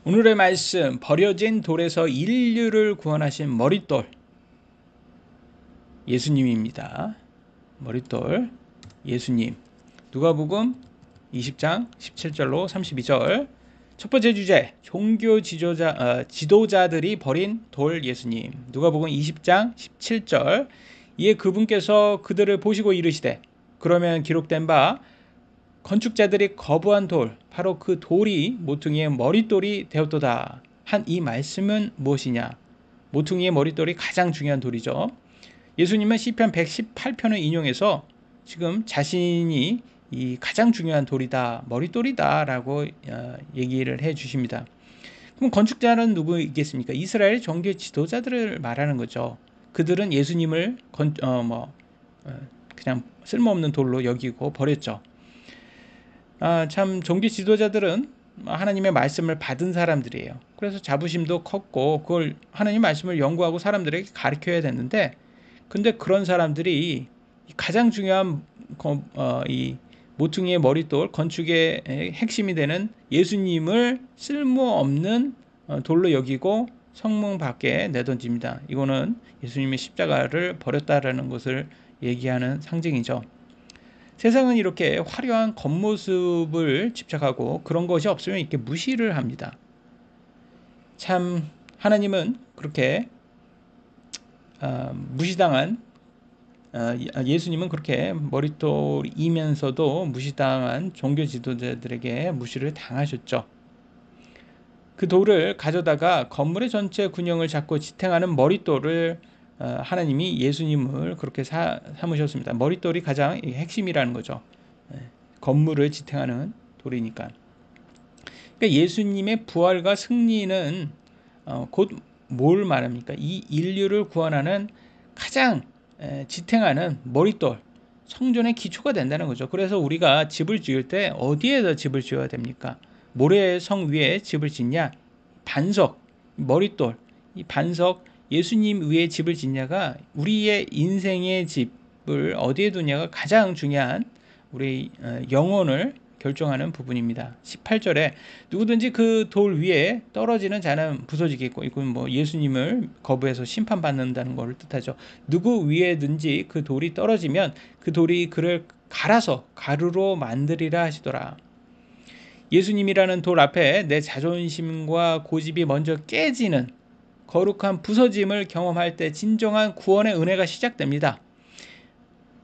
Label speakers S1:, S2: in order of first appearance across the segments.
S1: 오늘의 말씀, 버려진 돌에서 인류를 구원하신 머릿돌 예수님입니다. 머릿돌 예수님. 누가복음 20장 17절로 32절. 첫 번째 주제, 종교 지도자들이 버린 돌 예수님. 누가복음 20장 17절. 이에 그분께서 그들을 보시고 이르시되, 그러면 기록된 바 건축자들이 거부한 돌, 바로 그 돌이 모퉁이의 머릿돌이 되었도다 한 이 말씀은 무엇이냐? 모퉁이의 머릿돌이 가장 중요한 돌이죠. 예수님은 시편 118편을 인용해서 지금 자신이 이 가장 중요한 돌이다, 머릿돌이다 라고 얘기를 해 주십니다. 그럼 건축자는 누구이겠습니까? 이스라엘 종교 지도자들을 말하는 거죠. 그들은 예수님을 그냥 쓸모없는 돌로 여기고 버렸죠. 참 종교 지도자들은 하나님의 말씀을 받은 사람들이에요. 그래서 자부심도 컸고 그걸 하나님 말씀을 연구하고 사람들에게 가르쳐야 되는데, 근데 그런 사람들이 가장 중요한 이 모퉁이의 머릿돌, 건축의 핵심이 되는 예수님을 쓸모없는 돌로 여기고 성문 밖에 내던집니다. 이거는 예수님의 십자가를 버렸다라는 것을 얘기하는 상징이죠. 세상은 이렇게 화려한 겉모습을 집착하고 그런 것이 없으면 이렇게 무시를 합니다. 참 하나님은 그렇게 무시당한 예수님은 그렇게 머릿돌이면서도 무시당한 종교 지도자들에게 무시를 당하셨죠. 그 돌을 가져다가 건물의 전체 균형을 잡고 지탱하는 머릿돌을 하나님이 예수님을 그렇게 삼으셨습니다. 머릿돌이 가장 핵심이라는 거죠. 건물을 지탱하는 돌이니까. 그러니까 예수님의 부활과 승리는 곧 뭘 말합니까? 이 인류를 구원하는 가장 지탱하는 머릿돌, 성전의 기초가 된다는 거죠. 그래서 우리가 집을 지을 때 어디에다 집을 지어야 됩니까? 모래성 위에 집을 짓냐? 반석, 머릿돌, 이 반석, 예수님 위에 집을 짓냐가 우리의 인생의 집을 어디에 두냐가 가장 중요한 우리 영혼을 결정하는 부분입니다. 18절에 누구든지 그 돌 위에 떨어지는 자는 부서지겠고, 이건 뭐 예수님을 거부해서 심판받는다는 것을 뜻하죠. 누구 위에든지 그 돌이 떨어지면 그 돌이 그를 갈아서 가루로 만들이라 하시더라. 예수님이라는 돌 앞에 내 자존심과 고집이 먼저 깨지는 거룩한 부서짐을 경험할 때 진정한 구원의 은혜가 시작됩니다.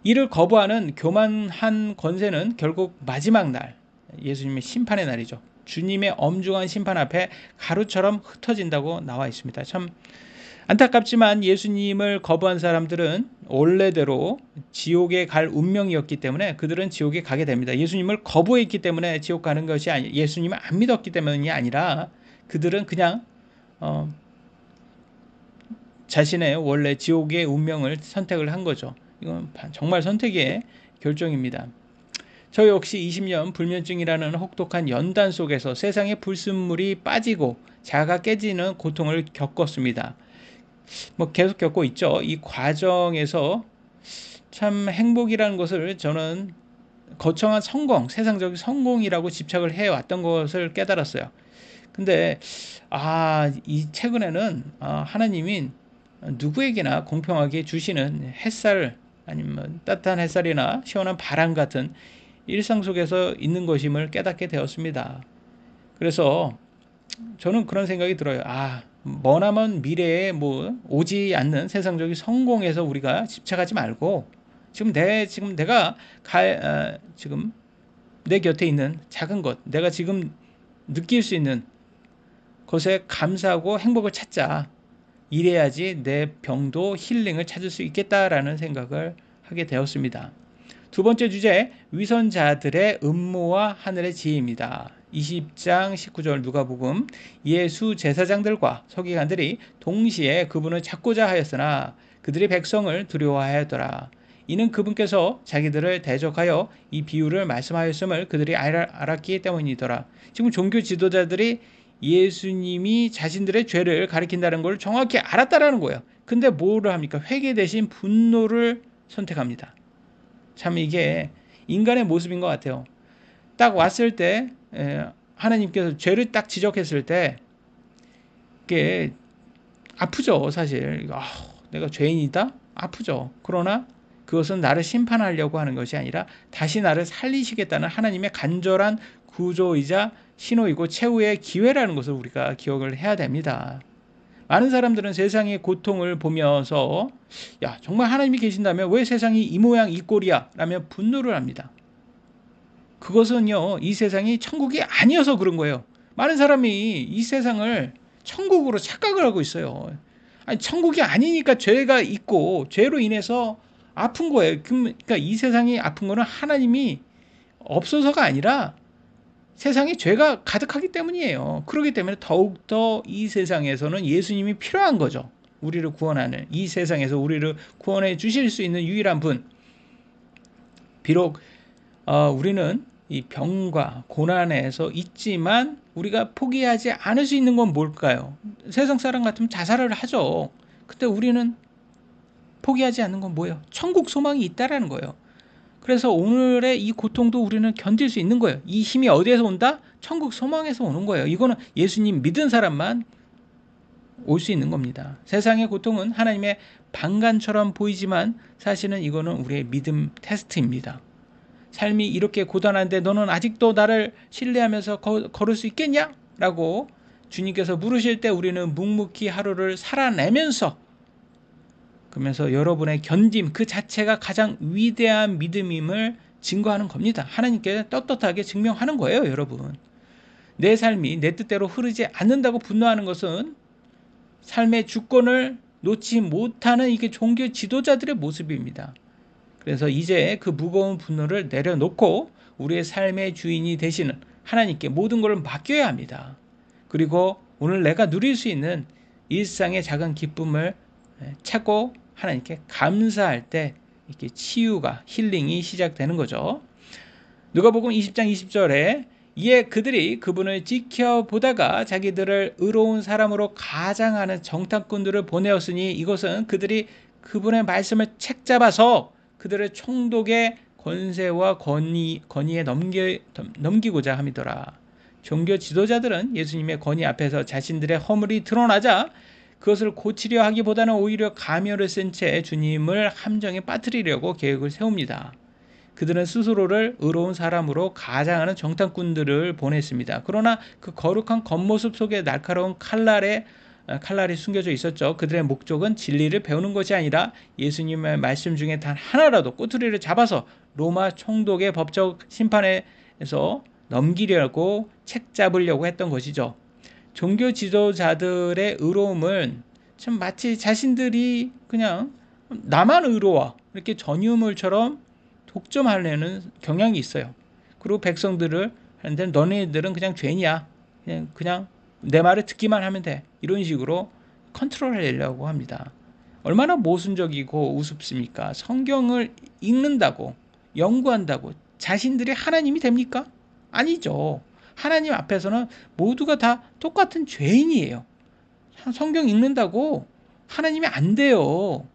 S1: 이를 거부하는 교만한 권세는 결국 마지막 날, 예수님의 심판의 날이죠. 주님의 엄중한 심판 앞에 가루처럼 흩어진다고 나와 있습니다. 참 안타깝지만 예수님을 거부한 사람들은 원래대로 지옥에 갈 운명이었기 때문에 그들은 지옥에 가게 됩니다. 예수님을 거부했기 때문에 지옥 가는 것이 예수님을 안 믿었기 때문이 아니라 그들은 그냥 자신의 원래 지옥의 운명을 선택을 한 거죠. 이건 정말 선택의 결정입니다. 저 역시 20년 불면증이라는 혹독한 연단 속에서 세상의 불순물이 빠지고 자아가 깨지는 고통을 겪었습니다. 계속 겪고 있죠. 이 과정에서 참 행복이라는 것을 저는 거창한 성공, 세상적인 성공이라고 집착을 해왔던 것을 깨달았어요. 근데 이 최근에는 하나님이 누구에게나 공평하게 주시는 햇살, 아니면 따뜻한 햇살이나 시원한 바람 같은 일상 속에서 있는 것임을 깨닫게 되었습니다. 그래서 저는 그런 생각이 들어요. 머나먼 미래에 오지 않는 세상적인 성공에서 우리가 집착하지 말고 지금 내가 지금 내 곁에 있는 작은 것, 내가 지금 느낄 수 있는 것에 감사하고 행복을 찾자. 이래야지 내 병도 힐링을 찾을 수 있겠다라는 생각을 하게 되었습니다. 두 번째 주제, 위선자들의 음모와 하늘의 지혜입니다. 20장 19절 누가복음. 예수 제사장들과 서기관들이 동시에 그분을 찾고자 하였으나 그들이 백성을 두려워하였더라. 이는 그분께서 자기들을 대적하여 이 비유를 말씀하였음을 그들이 알았기 때문이더라. 지금 종교 지도자들이 예수님이 자신들의 죄를 가리킨다는 걸 정확히 알았다라는 거예요. 근데 뭐를 합니까? 회개 대신 분노를 선택합니다. 참 이게 인간의 모습인 것 같아요. 딱 왔을 때 하나님께서 죄를 딱 지적했을 때 그게 아프죠, 사실. 내가 죄인이다? 아프죠. 그러나 그것은 나를 심판하려고 하는 것이 아니라 다시 나를 살리시겠다는 하나님의 간절한 구조이자 신호이고 최후의 기회라는 것을 우리가 기억을 해야 됩니다. 많은 사람들은 세상의 고통을 보면서 야, 정말 하나님이 계신다면 왜 세상이 이 모양 이 꼴이야? 라며 분노를 합니다. 그것은요, 이 세상이 천국이 아니어서 그런 거예요. 많은 사람이 이 세상을 천국으로 착각을 하고 있어요. 아니, 천국이 아니니까 죄가 있고 죄로 인해서 아픈 거예요. 그러니까 이 세상이 아픈 거는 하나님이 없어서가 아니라 세상에 죄가 가득하기 때문이에요. 그렇기 때문에 더욱더 이 세상에서는 예수님이 필요한 거죠. 우리를 구원하는, 이 세상에서 우리를 구원해 주실 수 있는 유일한 분. 비록 우리는 이 병과 고난에서 있지만 우리가 포기하지 않을 수 있는 건 뭘까요? 세상 사람 같으면 자살을 하죠. 근데 우리는 포기하지 않는 건 뭐예요? 천국 소망이 있다라는 거예요. 그래서 오늘의 이 고통도 우리는 견딜 수 있는 거예요. 이 힘이 어디에서 온다? 천국 소망에서 오는 거예요. 이거는 예수님 믿은 사람만 올 수 있는 겁니다. 세상의 고통은 하나님의 방관처럼 보이지만 사실은 이거는 우리의 믿음 테스트입니다. 삶이 이렇게 고단한데 너는 아직도 나를 신뢰하면서 걸을 수 있겠냐? 라고 주님께서 물으실 때 우리는 묵묵히 하루를 살아내면서, 그러면서 여러분의 견딤 그 자체가 가장 위대한 믿음임을 증거하는 겁니다. 하나님께 떳떳하게 증명하는 거예요, 여러분. 내 삶이 내 뜻대로 흐르지 않는다고 분노하는 것은 삶의 주권을 놓지 못하는 이게 종교 지도자들의 모습입니다. 그래서 이제 그 무거운 분노를 내려놓고 우리의 삶의 주인이 되시는 하나님께 모든 걸 맡겨야 합니다. 그리고 오늘 내가 누릴 수 있는 일상의 작은 기쁨을 찾고 하나님께 감사할 때 이렇게 치유가, 힐링이 시작되는 거죠. 누가복음 20장 20절에 이에 그들이 그분을 지켜보다가 자기들을 의로운 사람으로 가장하는 정탐꾼들을 보내었으니 이것은 그들이 그분의 말씀을 책잡아서 그들을 총독의 권세와 권위에 넘기고자 함이더라. 종교 지도자들은 예수님의 권위 앞에서 자신들의 허물이 드러나자 그것을 고치려 하기보다는 오히려 가면을 쓴 채 주님을 함정에 빠뜨리려고 계획을 세웁니다. 그들은 스스로를 의로운 사람으로 가장하는 정탐꾼들을 보냈습니다. 그러나 그 거룩한 겉모습 속에 날카로운 칼날이 숨겨져 있었죠. 그들의 목적은 진리를 배우는 것이 아니라 예수님의 말씀 중에 단 하나라도 꼬투리를 잡아서 로마 총독의 법적 심판에서 넘기려고 책잡으려고 했던 것이죠. 종교 지도자들의 의로움은 참 마치 자신들이 그냥 나만 의로워 이렇게 전유물처럼 독점하려는 경향이 있어요. 그리고 백성들을 하는데 너네들은 그냥 죄인이야. 그냥 내 말을 듣기만 하면 돼. 이런 식으로 컨트롤하려고 합니다. 얼마나 모순적이고 우습습니까? 성경을 읽는다고, 연구한다고 자신들이 하나님이 됩니까? 아니죠. 하나님 앞에서는 모두가 다 똑같은 죄인이에요. 성경 읽는다고 하나님이 안 돼요.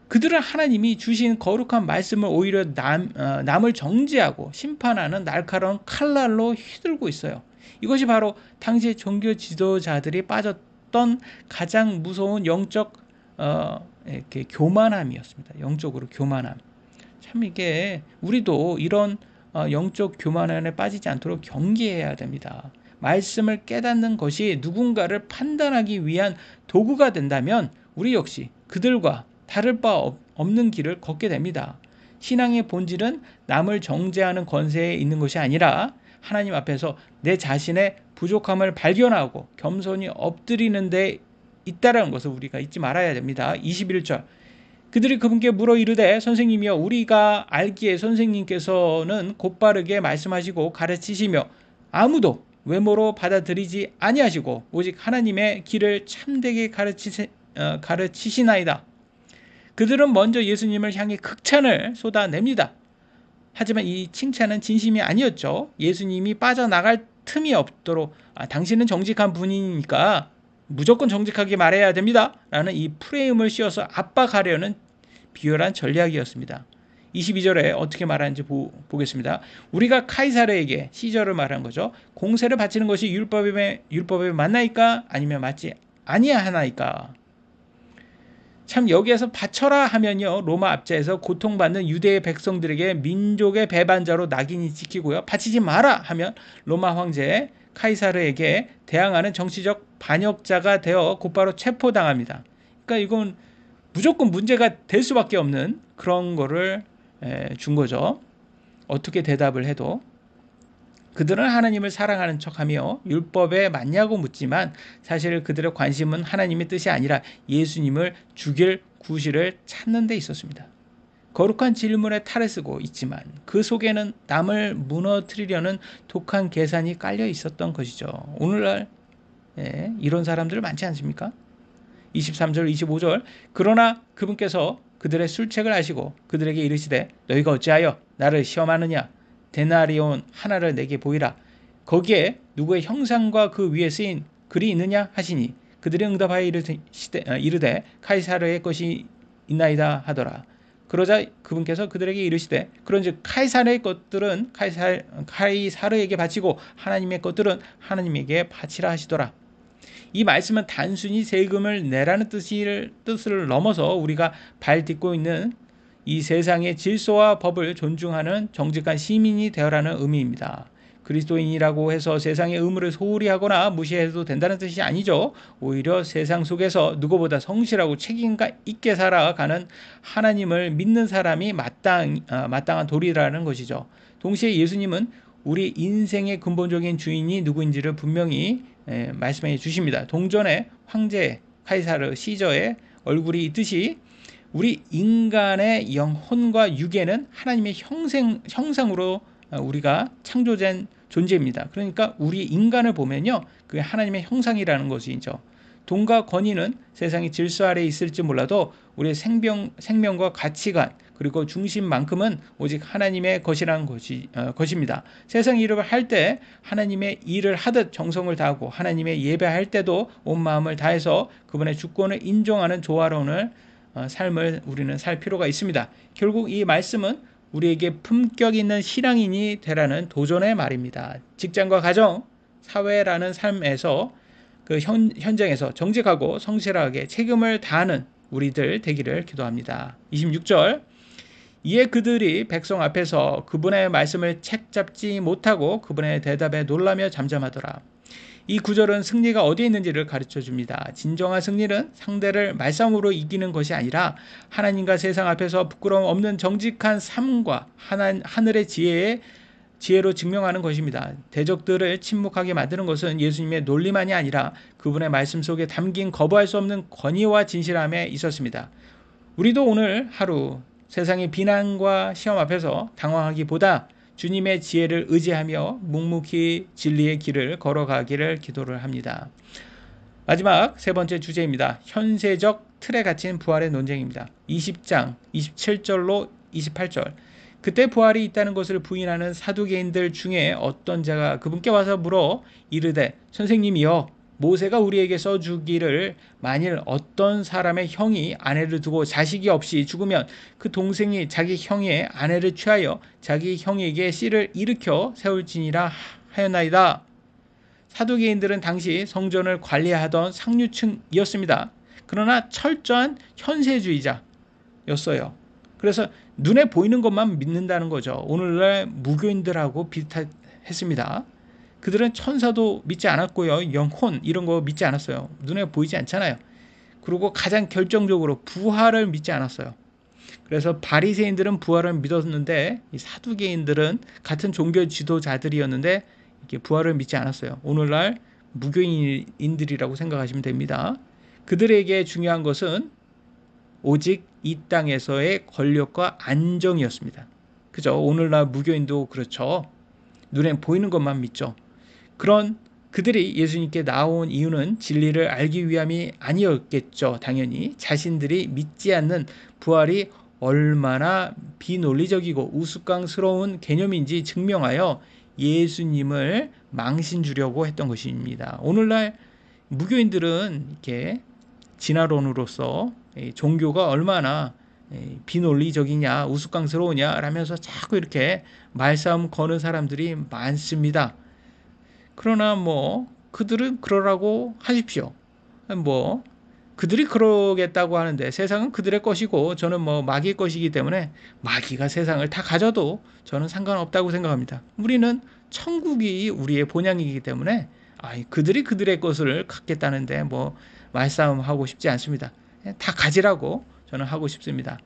S1: 그들은 하나님이 주신 거룩한 말씀을 오히려 남을 정죄하고 심판하는 날카로운 칼날로 휘둘고 있어요. 이것이 바로 당시의 종교 지도자들이 빠졌던 가장 무서운 영적 이렇게 교만함이었습니다. 영적으로 교만함. 참 이게 우리도 이런 영적 교만함에 빠지지 않도록 경계해야 됩니다. 말씀을 깨닫는 것이 누군가를 판단하기 위한 도구가 된다면 우리 역시 그들과 다를 바 없는 길을 걷게 됩니다. 신앙의 본질은 남을 정죄하는 권세에 있는 것이 아니라 하나님 앞에서 내 자신의 부족함을 발견하고 겸손히 엎드리는 데 있다라는 것을 우리가 잊지 말아야 됩니다. 21절 그들이 그분께 물어 이르되 선생님이여 우리가 알기에 선생님께서는 곧바르게 말씀하시고 가르치시며 아무도 외모로 받아들이지 아니하시고 오직 하나님의 길을 참되게 가르치시나이다. 그들은 먼저 예수님을 향해 극찬을 쏟아냅니다. 하지만 이 칭찬은 진심이 아니었죠. 예수님이 빠져나갈 틈이 없도록 당신은 정직한 분이니까 무조건 정직하게 말해야 됩니다. 라는 이 프레임을 씌워서 압박하려는 비열한 전략이었습니다. 22절에 어떻게 말하는지 보겠습니다. 우리가 카이사르에게, 시저를 말하는 거죠. 공세를 바치는 것이 율법에 맞나이까? 아니면 맞지 아니하나이까? 참 여기에서 바쳐라 하면요, 로마 압제에서 고통받는 유대의 백성들에게 민족의 배반자로 낙인이 찍히고요, 바치지 마라 하면 로마 황제 카이사르에게 대항하는 정치적 반역자가 되어 곧바로 체포당합니다. 그러니까 이건 무조건 문제가 될 수밖에 없는 그런 거를 준 거죠. 어떻게 대답을 해도 그들은 하나님을 사랑하는 척하며 율법에 맞냐고 묻지만 사실 그들의 관심은 하나님의 뜻이 아니라 예수님을 죽일 구실을 찾는 데 있었습니다. 거룩한 질문에 탈을 쓰고 있지만 그 속에는 남을 무너뜨리려는 독한 계산이 깔려 있었던 것이죠. 오늘날 이런 사람들 많지 않습니까? 23절 25절 그러나 그분께서 그들의 술책을 아시고 그들에게 이르시되 너희가 어찌하여 나를 시험하느냐 데나리온 하나를 내게 보이라 거기에 누구의 형상과 그 위에 쓰인 글이 있느냐 하시니 그들이 응답하여 이르되 카이사르의 것이 있나이다 하더라. 그러자 그분께서 그들에게 이르시되 그런즉 카이사르의 것들은 카이사르에게 바치고 하나님의 것들은 하나님에게 바치라 하시더라. 이 말씀은 단순히 세금을 내라는 뜻을 넘어서 우리가 발 딛고 있는 이 세상의 질서와 법을 존중하는 정직한 시민이 되어라는 의미입니다. 그리스도인이라고 해서 세상의 의무를 소홀히 하거나 무시해도 된다는 뜻이 아니죠. 오히려 세상 속에서 누구보다 성실하고 책임감 있게 살아가는 하나님을 믿는 사람이 마땅한 도리라는 것이죠. 동시에 예수님은 우리 인생의 근본적인 주인이 누구인지를 분명히 말씀해 주십니다. 동전의 황제 카이사르 시저의 얼굴이 있듯이 우리 인간의 영혼과 육에는 하나님의 형상으로 우리가 창조된 존재입니다. 그러니까 우리 인간을 보면요, 그게 하나님의 형상이라는 것이죠. 돈과 권위는 세상의 질서 아래에 있을지 몰라도 우리의 생명과 가치관 그리고 중심만큼은 오직 하나님의 것이라는 것입니다. 세상 일을 할 때 하나님의 일을 하듯 정성을 다하고 하나님의 예배할 때도 온 마음을 다해서 그분의 주권을 인정하는 조화로운 삶을 우리는 살 필요가 있습니다. 결국 이 말씀은 우리에게 품격 있는 신앙인이 되라는 도전의 말입니다. 직장과 가정, 사회라는 삶에서 그 현장에서 정직하고 성실하게 책임을 다하는 우리들 되기를 기도합니다. 26절 이에 그들이 백성 앞에서 그분의 말씀을 책잡지 못하고 그분의 대답에 놀라며 잠잠하더라. 이 구절은 승리가 어디에 있는지를 가르쳐 줍니다. 진정한 승리는 상대를 말싸움으로 이기는 것이 아니라 하나님과 세상 앞에서 부끄러움 없는 정직한 삶과 하늘의 지혜로 증명하는 것입니다. 대적들을 침묵하게 만드는 것은 예수님의 논리만이 아니라 그분의 말씀 속에 담긴 거부할 수 없는 권위와 진실함에 있었습니다. 우리도 오늘 하루 세상의 비난과 시험 앞에서 당황하기보다 주님의 지혜를 의지하며 묵묵히 진리의 길을 걸어가기를 기도를 합니다. 마지막 세 번째 주제입니다. 현세적 틀에 갇힌 부활의 논쟁입니다. 20장 27절로 28절 그때 부활이 있다는 것을 부인하는 사두개인들 중에 어떤 자가 그분께 와서 물어 이르되 선생님이여 모세가 우리에게 써주기를 만일 어떤 사람의 형이 아내를 두고 자식이 없이 죽으면 그 동생이 자기 형의 아내를 취하여 자기 형에게 씨를 일으켜 세울지니라 하였나이다. 사두개인들은 당시 성전을 관리하던 상류층이었습니다. 그러나 철저한 현세주의자였어요. 그래서 눈에 보이는 것만 믿는다는 거죠. 오늘날 무교인들하고 비슷했습니다. 그들은 천사도 믿지 않았고요. 영혼 이런 거 믿지 않았어요. 눈에 보이지 않잖아요. 그리고 가장 결정적으로 부활을 믿지 않았어요. 그래서 바리새인들은 부활을 믿었는데 이 사두개인들은 같은 종교 지도자들이었는데 이게 부활을 믿지 않았어요. 오늘날 무교인들이라고 생각하시면 됩니다. 그들에게 중요한 것은 오직 이 땅에서의 권력과 안정이었습니다. 그죠? 오늘날 무교인도 그렇죠. 눈에 보이는 것만 믿죠. 그런 그들이 예수님께 나온 이유는 진리를 알기 위함이 아니었겠죠. 당연히 자신들이 믿지 않는 부활이 얼마나 비논리적이고 우스꽝스러운 개념인지 증명하여 예수님을 망신 주려고 했던 것입니다. 오늘날 무교인들은 이렇게 진화론으로서 종교가 얼마나 비논리적이냐, 우스꽝스러우냐 라면서 자꾸 이렇게 말싸움 거는 사람들이 많습니다. 그러나 그들은 그러라고 하십시오. 뭐 그들이 그러겠다고 하는데 세상은 그들의 것이고 저는 마귀의 것이기 때문에 마귀가 세상을 다 가져도 저는 상관없다고 생각합니다. 우리는 천국이 우리의 본향이기 때문에 그들이 그들의 것을 갖겠다는데 말싸움하고 싶지 않습니다. 다 가지라고 저는 하고 싶습니다.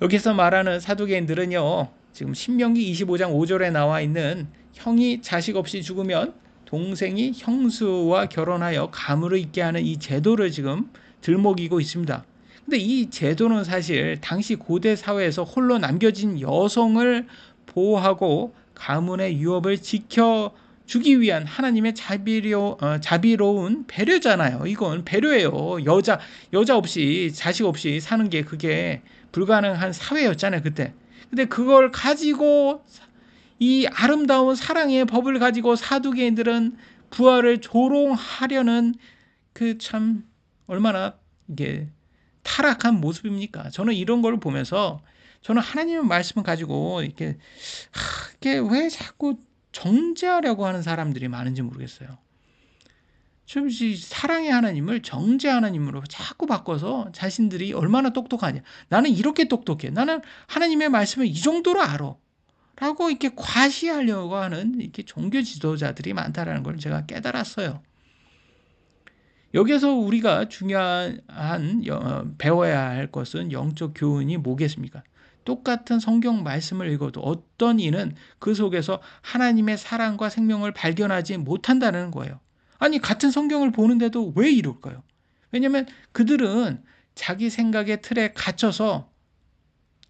S1: 여기서 말하는 사두개인들은요, 지금 신명기 25장 5절에 나와 있는 형이 자식 없이 죽으면 동생이 형수와 결혼하여 가물을 있게 하는 이 제도를 지금 들먹이고 있습니다. 근데 이 제도는 사실 당시 고대 사회에서 홀로 남겨진 여성을 보호하고 가문의 유업을 지켜주기 위한 하나님의 자비로운 배려잖아요. 이건 배려예요. 여자 없이 자식 없이 사는 게 그게 불가능한 사회였잖아요, 그때. 근데 그걸 가지고 이 아름다운 사랑의 법을 가지고 사두개인들은 부활을 조롱하려는 참 얼마나 이게 타락한 모습입니까? 저는 이런 걸 보면서 저는 하나님의 말씀을 가지고 이게 왜 자꾸 정죄하려고 하는 사람들이 많은지 모르겠어요. 사랑의 하나님을 정죄 하나님으로 자꾸 바꿔서 자신들이 얼마나 똑똑하냐. 나는 이렇게 똑똑해. 나는 하나님의 말씀을 이 정도로 알아. 라고 이렇게 과시하려고 하는 이렇게 종교 지도자들이 많다라는 걸 제가 깨달았어요. 여기서 우리가 중요한 배워야 할 것은 영적 교훈이 뭐겠습니까? 똑같은 성경 말씀을 읽어도 어떤 이는 그 속에서 하나님의 사랑과 생명을 발견하지 못한다는 거예요. 아니 같은 성경을 보는데도 왜 이럴까요? 왜냐하면 그들은 자기 생각의 틀에 갇혀서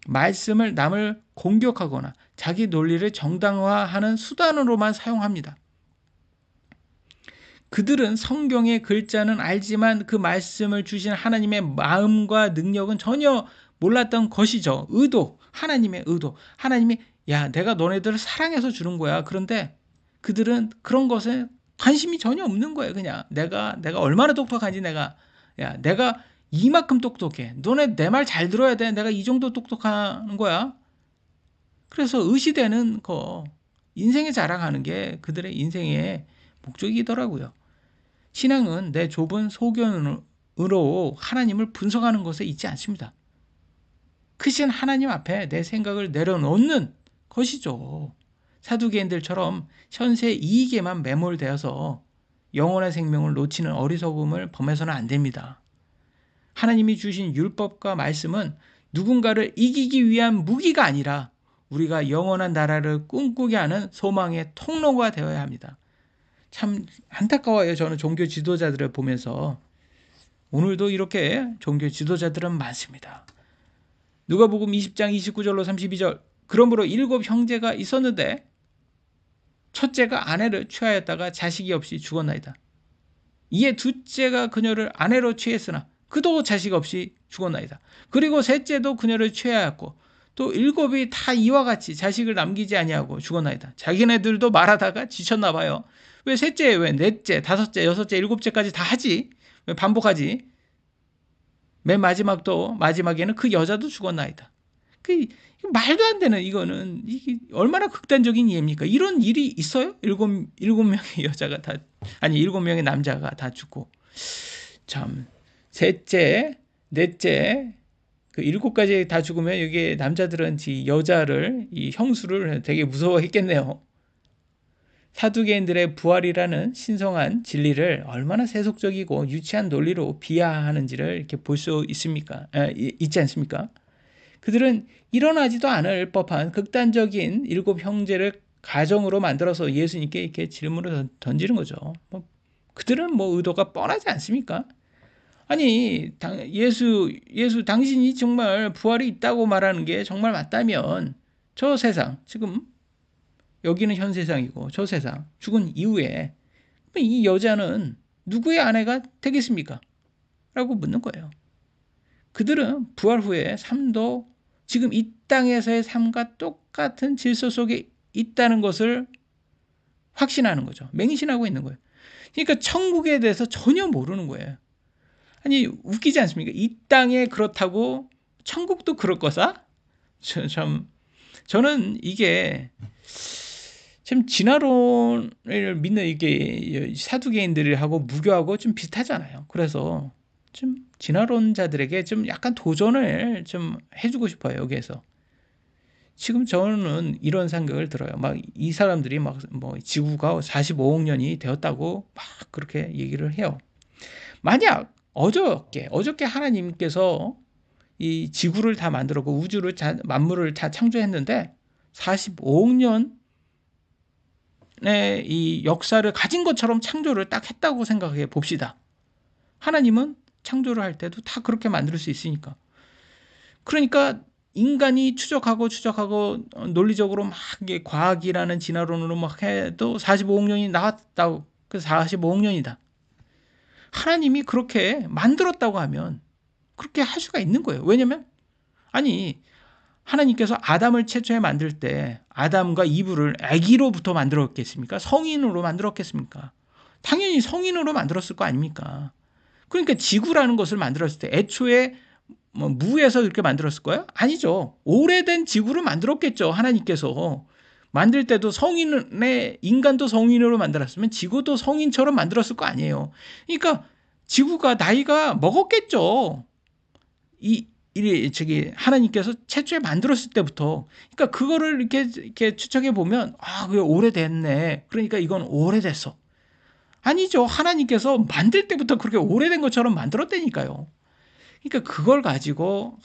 S1: 말씀을 남을 공격하거나 자기 논리를 정당화하는 수단으로만 사용합니다. 그들은 성경의 글자는 알지만 그 말씀을 주신 하나님의 마음과 능력은 전혀 몰랐던 것이죠. 하나님의 의도. 하나님이 내가 너네들을 사랑해서 주는 거야. 그런데 그들은 그런 것에 관심이 전혀 없는 거예요. 그냥 내가 얼마나 똑똑한지 내가 이만큼 똑똑해. 너네 내 말 잘 들어야 돼. 내가 이 정도 똑똑한 거야. 그래서 의시되는 인생에 자랑하는 게 그들의 인생의 목적이더라고요. 신앙은 내 좁은 소견으로 하나님을 분석하는 것에 있지 않습니다. 크신 하나님 앞에 내 생각을 내려놓는 것이죠. 사두개인들처럼 현세 이익에만 매몰되어서 영원한 생명을 놓치는 어리석음을 범해서는 안 됩니다. 하나님이 주신 율법과 말씀은 누군가를 이기기 위한 무기가 아니라 우리가 영원한 나라를 꿈꾸게 하는 소망의 통로가 되어야 합니다. 참 안타까워요. 저는 종교 지도자들을 보면서. 오늘도 이렇게 종교 지도자들은 많습니다. 누가복음 20장 29절로 32절. 그러므로 7 형제가 있었는데 첫째가 아내를 취하였다가 자식이 없이 죽었나이다. 이에 둘째가 그녀를 아내로 취했으나 그도 자식 없이 죽었나이다. 그리고 셋째도 그녀를 취하였고 또 7이 다 이와 같이 자식을 남기지 아니하고 죽었나이다. 자기네들도 말하다가 지쳤나 봐요. 왜 셋째, 왜 넷째, 다섯째, 여섯째, 일곱째까지 다 하지? 왜 반복하지? 맨 마지막에는 그 여자도 죽었나이다. 말도 안 되는 이거는 이게 얼마나 극단적인 이해입니까? 이런 일이 있어요? 7명의 여자가 일곱 명의 남자가 다 죽고. 참, 셋째, 넷째, 7까지 다 죽으면 여기 남자들은 여자를, 이 형수를 되게 무서워했겠네요. 사두개인들의 부활이라는 신성한 진리를 얼마나 세속적이고 유치한 논리로 비하하는지를 이렇게 볼 수 있지 않습니까? 그들은 일어나지도 않을 법한 극단적인 7 형제를 가정으로 만들어서 예수님께 이렇게 질문을 던지는 거죠. 그들은 의도가 뻔하지 않습니까? 아니, 예수 당신이 정말 부활이 있다고 말하는 게 정말 맞다면 저 세상, 지금 여기는 현 세상이고 저 세상, 죽은 이후에 이 여자는 누구의 아내가 되겠습니까? 라고 묻는 거예요. 그들은 부활 후에 삶도 지금 이 땅에서의 삶과 똑같은 질서 속에 있다는 것을 확신하는 거죠. 맹신하고 있는 거예요. 그러니까 천국에 대해서 전혀 모르는 거예요. 아니 웃기지 않습니까? 이 땅에 그렇다고 천국도 그럴 거사? 저는 이게 참 진화론을 믿는 이게 사두개인들하고 무교하고 좀 비슷하잖아요. 그래서 좀 진화론자들에게 좀 약간 도전을 좀 해주고 싶어요. 여기에서. 지금 저는 이런 생각을 들어요. 막 이 사람들이 막 뭐 지구가 45억 년이 되었다고 막 그렇게 얘기를 해요. 만약 어저께 하나님께서 이 지구를 다 만들었고 우주를 만물을 다 창조했는데 45억 년의 이 역사를 가진 것처럼 창조를 딱 했다고 생각해 봅시다. 하나님은 창조를 할 때도 다 그렇게 만들 수 있으니까. 그러니까 인간이 추적하고 논리적으로 막 이게 과학이라는 진화론으로 막 해도 45억 년이 나왔다고. 그 45억 년이다. 하나님이 그렇게 만들었다고 하면 그렇게 할 수가 있는 거예요. 왜냐면 아니 하나님께서 아담을 최초에 만들 때 아담과 이브를 아기로부터 만들었겠습니까? 성인으로 만들었겠습니까? 당연히 성인으로 만들었을 거 아닙니까? 그러니까 지구라는 것을 만들었을 때 애초에 뭐 무에서 이렇게 만들었을 거예요? 아니죠. 오래된 지구를 만들었겠죠. 하나님께서 만들 때도 성인의 인간도 성인으로 만들었으면 지구도 성인처럼 만들었을 거 아니에요. 그러니까 지구가 나이가 먹었겠죠. 하나님께서 최초에 만들었을 때부터. 그러니까 그거를 이렇게 추측해 보면 그게 오래됐네. 그러니까 이건 오래됐어. 아니죠. 하나님께서 만들 때부터 그렇게 오래된 것처럼 만들었다니까요. 그러니까 그걸 가지고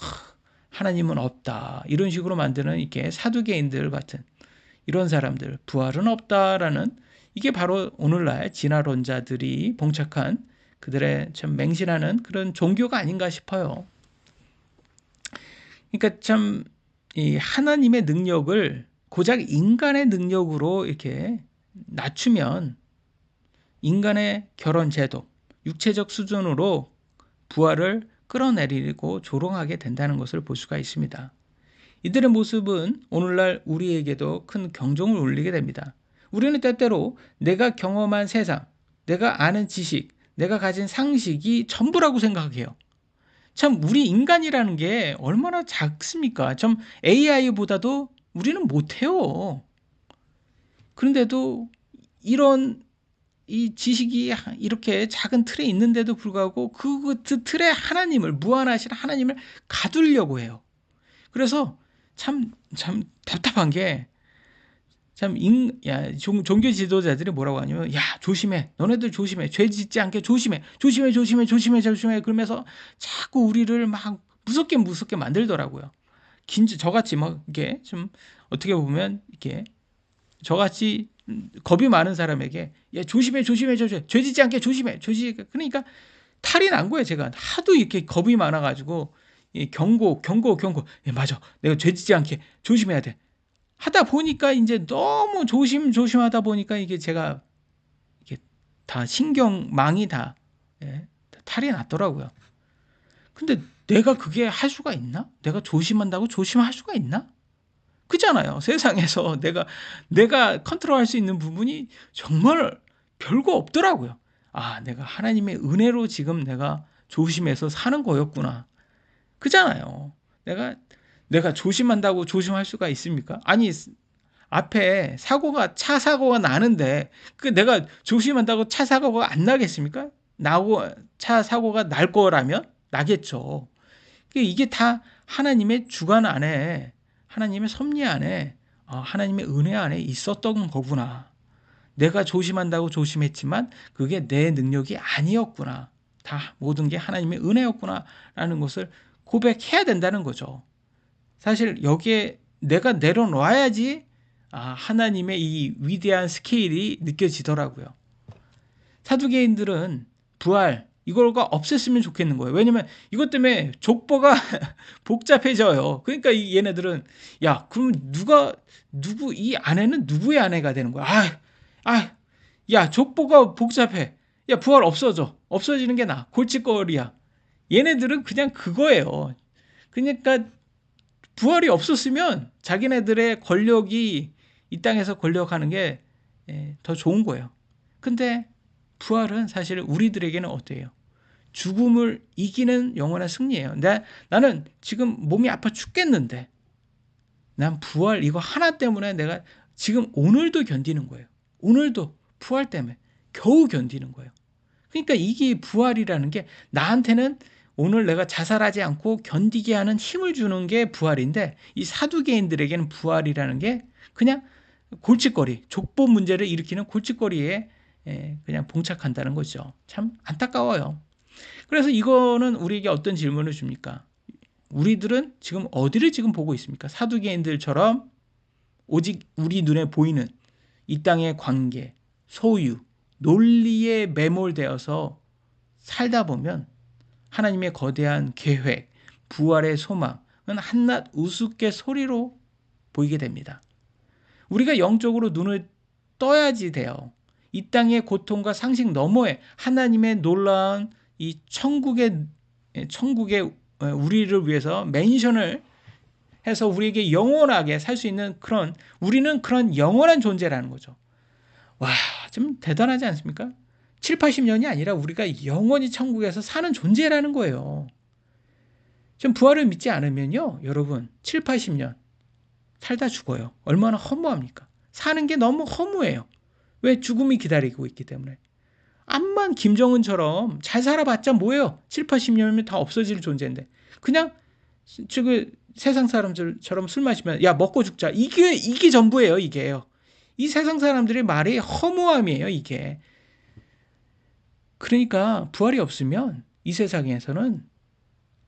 S1: 하나님은 없다. 이런 식으로 만드는 이렇게 사두개인들 같은 이런 사람들, 부활은 없다라는 이게 바로 오늘날 진화론자들이 봉착한 그들의 참 맹신하는 그런 종교가 아닌가 싶어요. 그러니까 참 이 하나님의 능력을 고작 인간의 능력으로 이렇게 낮추면 인간의 결혼 제도, 육체적 수준으로 부활을 끌어내리고 조롱하게 된다는 것을 볼 수가 있습니다. 이들의 모습은 오늘날 우리에게도 큰 경종을 울리게 됩니다. 우리는 때때로 내가 경험한 세상, 내가 아는 지식, 내가 가진 상식이 전부라고 생각해요. 참 우리 인간이라는 게 얼마나 작습니까? 참 AI보다도 우리는 못해요. 그런데도 이런 이 지식이 이렇게 작은 틀에 있는데도 불구하고 그 틀에 하나님을 무한하신 하나님을 가두려고 해요. 그래서 참 답답한 게 종교 지도자들이 뭐라고 하냐면 야 조심해 너네들 조심해 죄 짓지 않게 조심해 그러면서 자꾸 우리를 막 무섭게 만들더라고요. 저같이 뭐 이게 좀 어떻게 보면 이렇게 저같이 겁이 많은 사람에게 야 조심해 죄 짓지 않게 조심해 그러니까 탈이 난 거예요. 제가 하도 이렇게 겁이 많아가지고 경고 맞아 내가 죄 짓지 않게 조심해야 돼 하다 보니까 이제 너무 조심하다 보니까 이게 제가 이게 다 신경망이 다 탈이 났더라고요. 근데 내가 그게 할 수가 있나? 내가 조심한다고 조심할 수가 있나? 그잖아요. 세상에서 내가 컨트롤할 수 있는 부분이 정말 별거 없더라고요. 내가 하나님의 은혜로 지금 내가 조심해서 사는 거였구나. 그잖아요. 내가 조심한다고 조심할 수가 있습니까? 아니, 앞에 차 사고가 나는데, 내가 조심한다고 차 사고가 안 나겠습니까? 차 사고가 날 거라면? 나겠죠. 이게 다 하나님의 주관 안에, 하나님의 섭리 안에, 하나님의 은혜 안에 있었던 거구나. 내가 조심한다고 조심했지만, 그게 내 능력이 아니었구나. 다 모든 게 하나님의 은혜였구나. 라는 것을 고백해야 된다는 거죠. 사실 여기에 내가 내려놔야지 하나님의 이 위대한 스케일이 느껴지더라고요. 사두개인들은 부활 이걸가 없앴으면 좋겠는 거예요. 왜냐면 이것 때문에 족보가 복잡해져요. 그러니까 얘네들은 야 그럼 누구 이 아내는 누구의 아내가 되는 거야? 야 족보가 복잡해. 야 부활 없어지는 게 나. 골칫거리야. 얘네들은 그냥 그거예요. 그러니까 부활이 없었으면 자기네들의 권력이 이 땅에서 권력하는 게 더 좋은 거예요. 근데 부활은 사실 우리들에게는 어때요? 죽음을 이기는 영원한 승리예요. 나는 지금 몸이 아파 죽겠는데 난 부활 이거 하나 때문에 내가 지금 오늘도 견디는 거예요. 오늘도 부활 때문에 겨우 견디는 거예요. 그러니까 이게 부활이라는 게 나한테는 오늘 내가 자살하지 않고 견디게 하는 힘을 주는 게 부활인데, 이 사두개인들에게는 부활이라는 게 그냥 골칫거리, 족보 문제를 일으키는 골칫거리에 그냥 봉착한다는 거죠. 참 안타까워요. 그래서 이거는 우리에게 어떤 질문을 줍니까? 우리들은 지금 어디를 지금 보고 있습니까? 사두개인들처럼 오직 우리 눈에 보이는 이 땅의 관계, 소유, 논리에 매몰되어서 살다 보면 하나님의 거대한 계획, 부활의 소망은 한낱 우스갯소리로 보이게 됩니다. 우리가 영적으로 눈을 떠야지 돼요. 이 땅의 고통과 상식 너머에 하나님의 놀라운 이 천국의 우리를 위해서 맨션을 해서 우리에게 영원하게 살 수 있는 우리는 그런 영원한 존재라는 거죠. 와, 좀 대단하지 않습니까? 7, 80년이 아니라 우리가 영원히 천국에서 사는 존재라는 거예요. 좀 부활을 믿지 않으면요, 여러분 7, 80년 살다 죽어요. 얼마나 허무합니까? 사는 게 너무 허무해요. 왜? 죽음이 기다리고 있기 때문에. 암만 김정은처럼 잘 살아봤자 뭐예요? 7, 80년이면 다 없어질 존재인데 그냥 지금 세상 사람들처럼 술 마시면 야 먹고 죽자, 이게 전부예요. 이게요. 이 세상 사람들의 말이 허무함이에요. 이게. 그러니까 부활이 없으면 이 세상에서는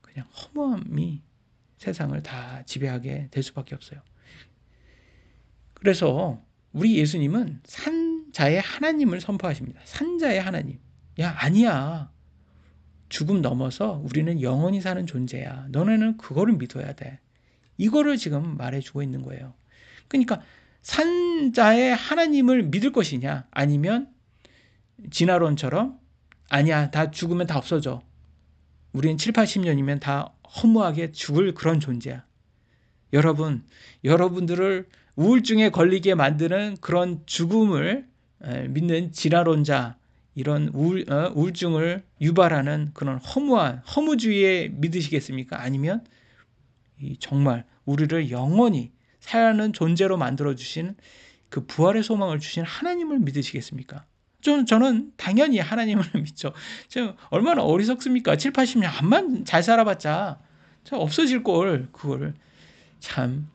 S1: 그냥 허무함이 세상을 다 지배하게 될 수밖에 없어요. 그래서 우리 예수님은 산자의 하나님을 선포하십니다. 산자의 하나님. 야, 아니야. 죽음 넘어서 우리는 영원히 사는 존재야. 너네는 그거를 믿어야 돼. 이거를 지금 말해주고 있는 거예요. 그러니까 산자의 하나님을 믿을 것이냐, 아니면 진화론처럼 아니야, 다 죽으면 다 없어져. 우리는 7, 80년이면 다 허무하게 죽을 그런 존재야. 여러분들을 우울증에 걸리게 만드는 그런 죽음을 믿는 진화론자, 이런 우울증을 유발하는 그런 허무한 허무주의에 믿으시겠습니까? 아니면 정말 우리를 영원히 사는 존재로 만들어주신 그 부활의 소망을 주신 하나님을 믿으시겠습니까? 저는 당연히 하나님을 믿죠. 얼마나 어리석습니까? 7, 80년 암만 잘 살아봤자 없어질 걸, 그걸. 참,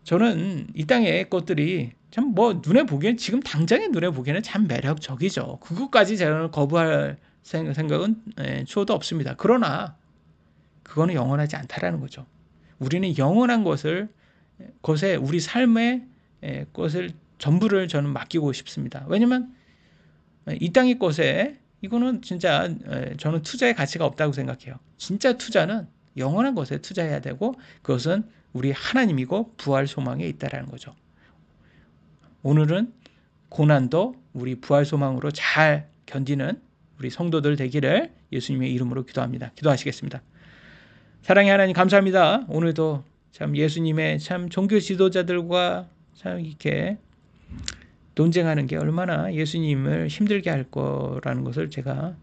S1: 저는 이 땅의 것들이 참 눈에 보기엔, 지금 당장의 눈에 보기에는 참 매력적이죠. 그것까지 저는 거부할 생각은 추호도 없습니다. 그러나 그거는 영원하지 않다라는 거죠. 우리는 영원한 것에 우리 삶의 것을 전부를 저는 맡기고 싶습니다. 왜냐면 이 땅의 것에 이거는 진짜 저는 투자의 가치가 없다고 생각해요. 진짜 투자는 영원한 것에 투자해야 되고, 그것은 우리 하나님이고 부활 소망에 있다라는 거죠. 오늘은 고난도 우리 부활 소망으로 잘 견디는 우리 성도들 되기를 예수님의 이름으로 기도합니다. 기도하시겠습니다. 사랑의 하나님, 감사합니다. 오늘도 참 예수님의 참 종교 지도자들과 참 이렇게 논쟁하는 게 얼마나 예수님을 힘들게 할 거라는 것을 제가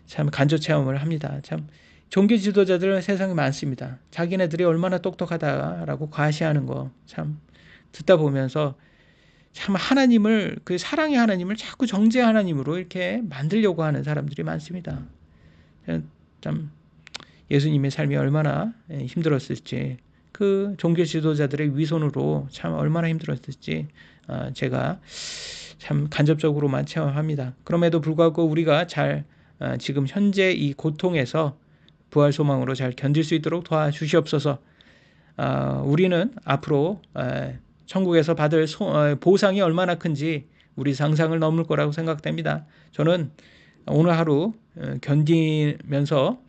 S1: 참 간접 체험을 합니다. 참 종교 지도자들은 세상에 많습니다. 자기네들이 얼마나 똑똑하다라고 과시하는 거 참 듣다 보면서 참 하나님을, 그 사랑의 하나님을 자꾸 정죄 하나님으로 이렇게 만들려고 하는 사람들이 많습니다. 참 예수님의 삶이 얼마나 힘들었을지, 그 종교 지도자들의 위선으로 참 얼마나 힘들었을지 제가 참 간접적으로만 체험합니다. 그럼에도 불구하고 우리가 잘 지금 현재 이 고통에서 부활 소망으로 잘 견딜 수 있도록 도와주시옵소서. 우리는 앞으로 천국에서 받을 보상이 얼마나 큰지 우리 상상을 넘을 거라고 생각됩니다. 저는 오늘 하루 견디면서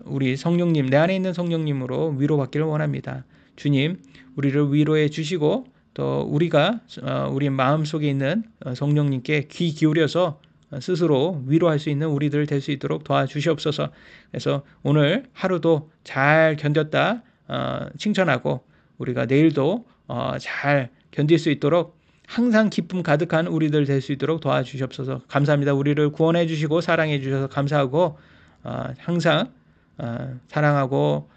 S1: 우리 성령님, 내 안에 있는 성령님으로 위로받기를 원합니다. 주님, 우리를 위로해 주시고 또 우리가 우리 마음속에 있는 성령님께 귀 기울여서 스스로 위로할 수 있는 우리들 될 수 있도록 도와주시옵소서. 그래서 오늘 하루도 잘 견뎠다 칭찬하고, 우리가 내일도 잘 견딜 수 있도록 항상 기쁨 가득한 우리들 될 수 있도록 도와주시옵소서. 감사합니다. 우리를 구원해 주시고 사랑해 주셔서 감사하고, 항상 사랑하고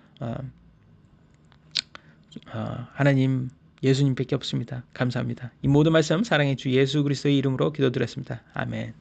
S1: 하나님 예수님밖에 없습니다. 감사합니다. 이 모든 말씀 사랑의 주 예수 그리스도의 이름으로 기도드렸습니다. 아멘.